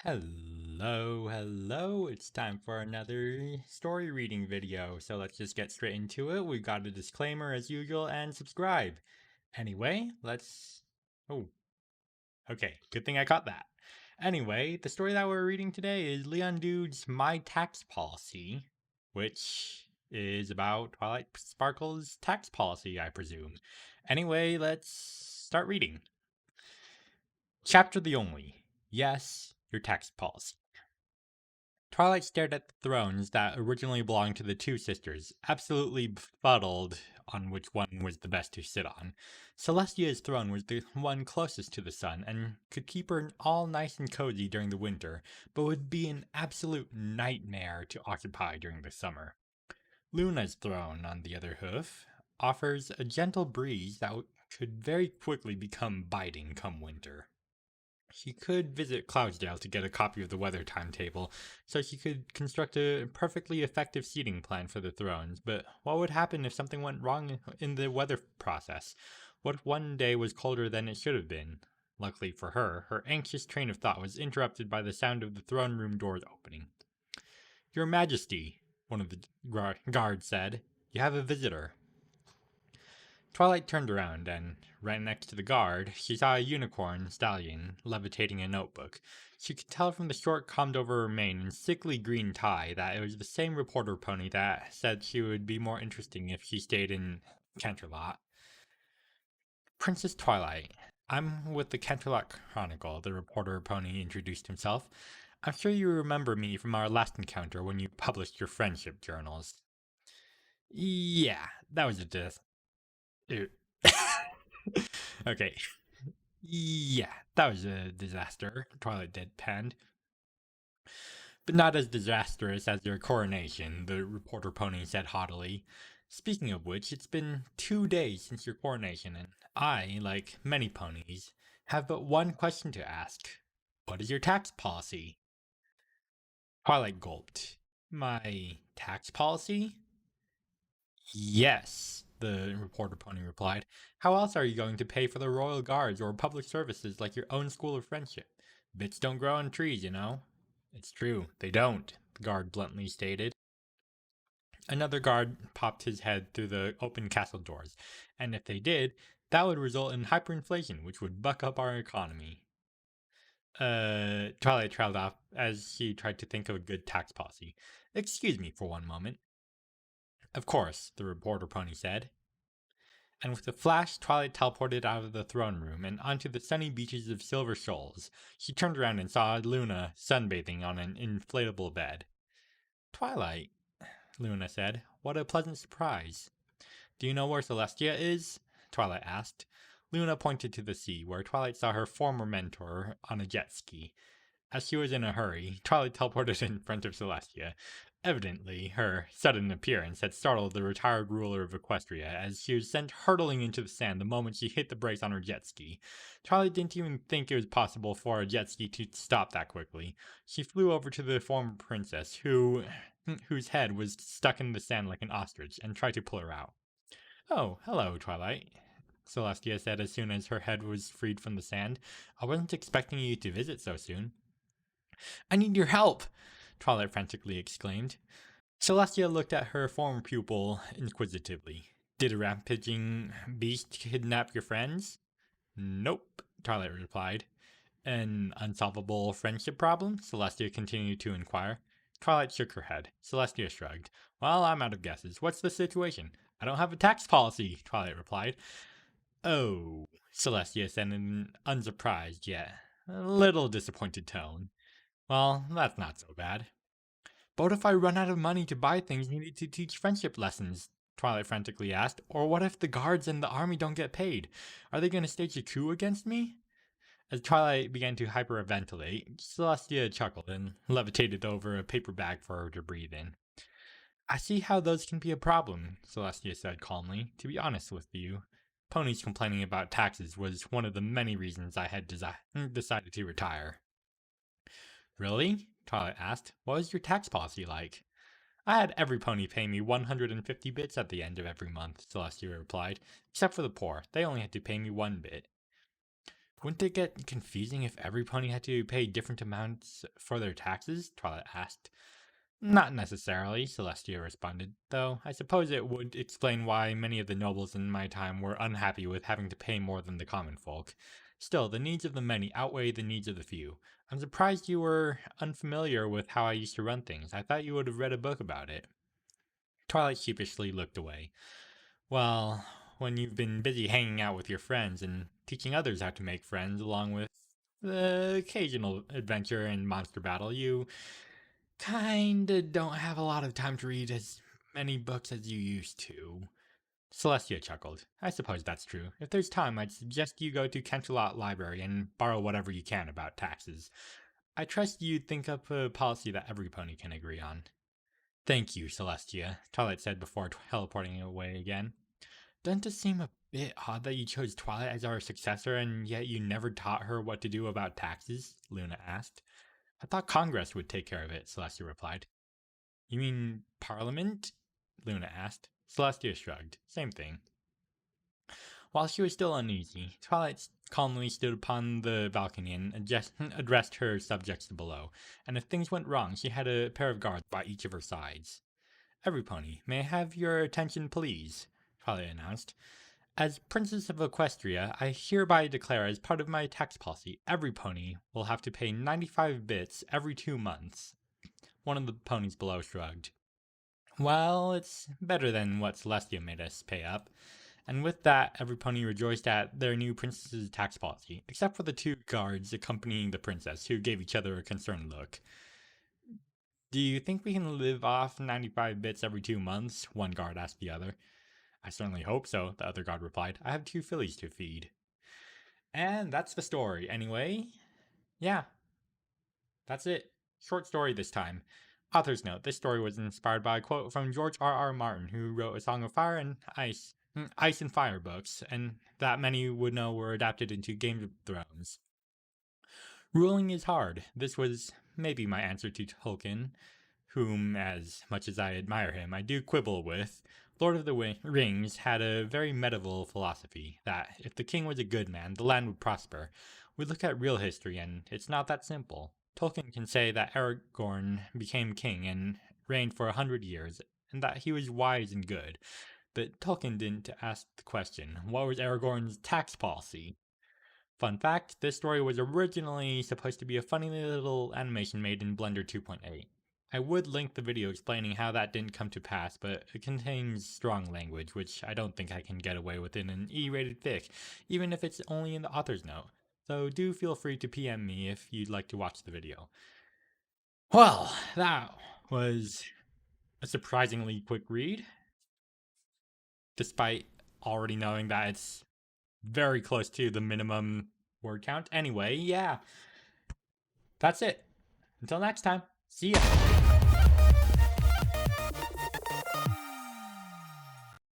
Hello, it's time for another story reading video. So let's just get straight into it. We've got a disclaimer as usual and subscribe. Anyway, Oh, okay, good thing I caught that. Anyway, the story that we're reading today is Leondude's My Tax Policy, which is about Twilight Sparkle's tax policy, I presume. Anyway, let's start reading. Chapter the Only. Yes, your tax policy. Twilight stared at the thrones that originally belonged to the two sisters, absolutely befuddled on which one was the best to sit on. Celestia's throne was the one closest to the sun and could keep her all nice and cozy during the winter, but would be an absolute nightmare to occupy during the summer. Luna's throne, on the other hoof, offers a gentle breeze that could very quickly become biting come winter. She could visit Cloudsdale to get a copy of the weather timetable, so she could construct a perfectly effective seating plan for the thrones. But what would happen if something went wrong in the weather process? What if one day was colder than it should have been? Luckily for her, her anxious train of thought was interrupted by the sound of the throne room doors opening. Your Majesty, one of the guards said, you have a visitor. Twilight turned around, and right next to the guard, she saw a unicorn stallion levitating a notebook. She could tell from the short combed-over mane and sickly green tie that it was the same reporter pony that said she would be more interesting if she stayed in Canterlot. Princess Twilight, I'm with the Canterlot Chronicle, the reporter pony introduced himself. I'm sure you remember me from our last encounter when you published your friendship journals. Yeah, that was a okay. Yeah, that was a disaster, Twilight deadpanned. But not as disastrous as your coronation, the reporter pony said haughtily. Speaking of which, it's been 2 days since your coronation, and I, like many ponies, have but one question to ask. What is your tax policy? Twilight gulped. My tax policy? Yes, the reporter pony replied. How else are you going to pay for the royal guards or public services like your own school of friendship? Bits don't grow on trees, you know. It's true, they don't, the guard bluntly stated. Another guard popped his head through the open castle doors, and if they did, that would result in hyperinflation, which would buck up our economy. Twilight trailed off as she tried to think of a good tax policy. Excuse me for one moment. Of course, the reporter pony said. And with a flash, Twilight teleported out of the throne room and onto the sunny beaches of Silver Shoals. She turned around and saw Luna sunbathing on an inflatable bed. Twilight, Luna said, what a pleasant surprise. Do you know where Celestia is? Twilight asked. Luna pointed to the sea, where Twilight saw her former mentor on a jet ski. As she was in a hurry, Twilight teleported in front of Celestia. Evidently, her sudden appearance had startled the retired ruler of Equestria, as she was sent hurtling into the sand the moment she hit the brakes on her jet ski. Twilight didn't even think it was possible for a jet ski to stop that quickly. She flew over to the former princess, whose head was stuck in the sand like an ostrich, and tried to pull her out. Oh, hello, Twilight, Celestia said as soon as her head was freed from the sand. I wasn't expecting you to visit so soon. I need your help, Twilight frantically exclaimed. Celestia looked at her former pupil inquisitively. Did a rampaging beast kidnap your friends? Nope, Twilight replied. An unsolvable friendship problem? Celestia continued to inquire. Twilight shook her head. Celestia shrugged. Well, I'm out of guesses. What's the situation? I don't have a tax policy, Twilight replied. Oh, Celestia said in an unsurprised yet a little disappointed tone. Well, that's not so bad. But what if I run out of money to buy things needed to teach friendship lessons? Twilight frantically asked. Or what if the guards and the army don't get paid? Are they going to stage a coup against me? As Twilight began to hyperventilate, Celestia chuckled and levitated over a paper bag for her to breathe in. I see how those can be a problem, Celestia said calmly. To be honest with you, ponies complaining about taxes was one of the many reasons I had decided to retire. Really? Twilight asked. What was your tax policy like? I had every pony pay me 150 bits at the end of every month, Celestia replied. Except for the poor. They only had to pay me 1 bit. Wouldn't it get confusing if every pony had to pay different amounts for their taxes? Twilight asked. Not necessarily, Celestia responded, though I suppose it would explain why many of the nobles in my time were unhappy with having to pay more than the common folk. Still, the needs of the many outweigh the needs of the few. I'm surprised you were unfamiliar with how I used to run things. I thought you would have read a book about it. Twilight sheepishly looked away. Well, when you've been busy hanging out with your friends and teaching others how to make friends, along with the occasional adventure and monster battle, you kinda don't have a lot of time to read as many books as you used to. Celestia chuckled. I suppose that's true. If there's time, I'd suggest you go to Canterlot Library and borrow whatever you can about taxes. I trust you'd think up a policy that every pony can agree on. Thank you, Celestia, Twilight said before teleporting away again. Doesn't it seem a bit odd that you chose Twilight as our successor and yet you never taught her what to do about taxes? Luna asked. I thought Congress would take care of it, Celestia replied. You mean Parliament? Luna asked. Celestia shrugged. Same thing. While she was still uneasy, Twilight calmly stood upon the balcony and addressed her subjects below, and if things went wrong, she had a pair of guards by each of her sides. Every pony, may I have your attention, please? Twilight announced. As Princess of Equestria, I hereby declare as part of my tax policy, every pony will have to pay 95 bits every 2 months. One of the ponies below shrugged. Well, it's better than what Celestia made us pay up. And with that, every pony rejoiced at their new princess's tax policy, except for the 2 guards accompanying the princess, who gave each other a concerned look. Do you think we can live off 95 bits every 2 months? One guard asked the other. I certainly hope so, the other guard replied. I have 2 fillies to feed. And that's the story. Anyway, yeah, that's it. Short story this time. Author's note, this story was inspired by a quote from George R.R. Martin, who wrote A Song of Fire and Ice and Fire books, and that many would know were adapted into Game of Thrones. Ruling is hard. This was maybe my answer to Tolkien, whom, as much as I admire him, I do quibble with. Lord of the Rings had a very medieval philosophy that if the king was a good man, the land would prosper. We look at real history, and it's not that simple. Tolkien can say that Aragorn became king and reigned for 100 years, and that he was wise and good. But Tolkien didn't ask the question, what was Aragorn's tax policy? Fun fact, this story was originally supposed to be a funny little animation made in Blender 2.8. I would link the video explaining how that didn't come to pass, but it contains strong language, which I don't think I can get away with in an E-rated fic, even if it's only in the author's note. So do feel free to PM me if you'd like to watch the video. Well, that was a surprisingly quick read, despite already knowing that it's very close to the minimum word count. Anyway, yeah, that's it. Until next time, see ya.